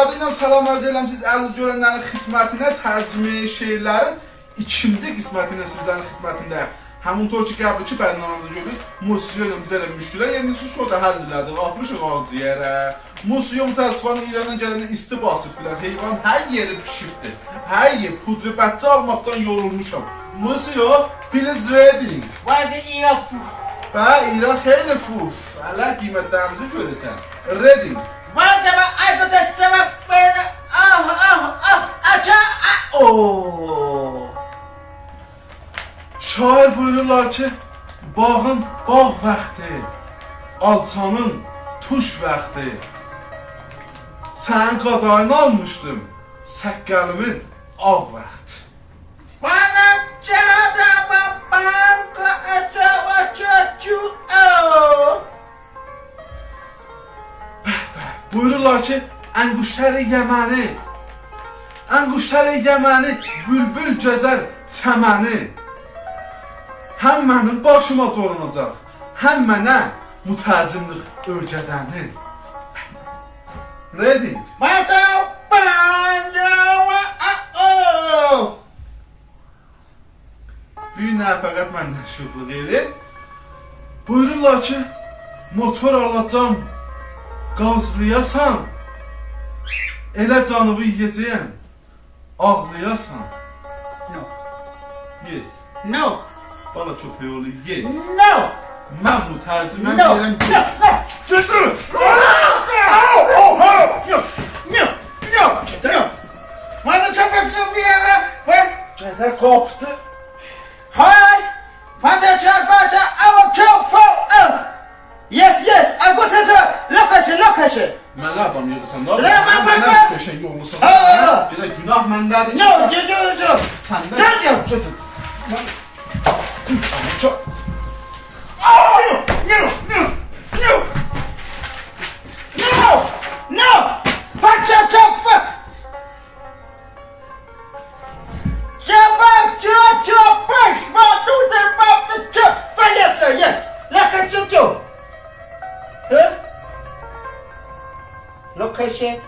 Evladıyla salam arz eləmsiz əziz görənlərin xidmətinə tərcümə şeirlərin ikinci qismətinə sizlərin xidmətində. Həmin tor ki, qəbli ki, bərnamamızı görürüz. Musiyo bizə elə müşkülə, yəni ki, şurada həll elədik, 60 ağaciyərə. Musiyo mütəssifanın İrandan gələndə isti basıb biləz. Heyvan hər yeri pişibdir. Hər yer pudru bətçə almaqdan yorulmuşam. Musiyo, please reading. Vardı İran fuf. Bə, İran xeyli fuf. Hələ qiymətlərimizi görürsən. Reading. Vardı ben ayda sebep beni aça ooo. Şair buyururlar ki, bağın bağ vaxtı, alçanın tuş vaxtı. Sənin qadayını almışdım, səqqəlimin ağ vaxt. Bana çağda banka açava çaçu ooo. Buyururlar ki, ənguştəri Yəməni, ənguştəri Yəməni, bülbül gəzər çəməni. Həm mənim başıma dolanacaq, həm mənə mütərcimlik öyrədənin. Reading. Bana banca ooo. Bir nə fəqət məndən şuxluq edir. Buyururlar ki, motor alacam, qazlayasan, elə canımı yiyəcəyəm, ağlayasan. No. Yes. No. Bala köpəyoğlu, yes. No. Mən bu tərcümə No. deyirəm, yes. Götür! Bana çöpefli bir yere ver. Gədə qopdu. Hay. Fata çarpata ama çok fo. Yes yes. Agotası. Lokaşı. Mənə adam yığırsan, da? Mən- Mənə peşən yolmusan. Ha. Bir də günah məndədir. No. Geliyor. Səndə. Geliyor. Götür. Çok. No. Fuck. Chop. Push. Ma do the mouth. Chop. Yes sir. Yes. Lokaşı. Lokaşı.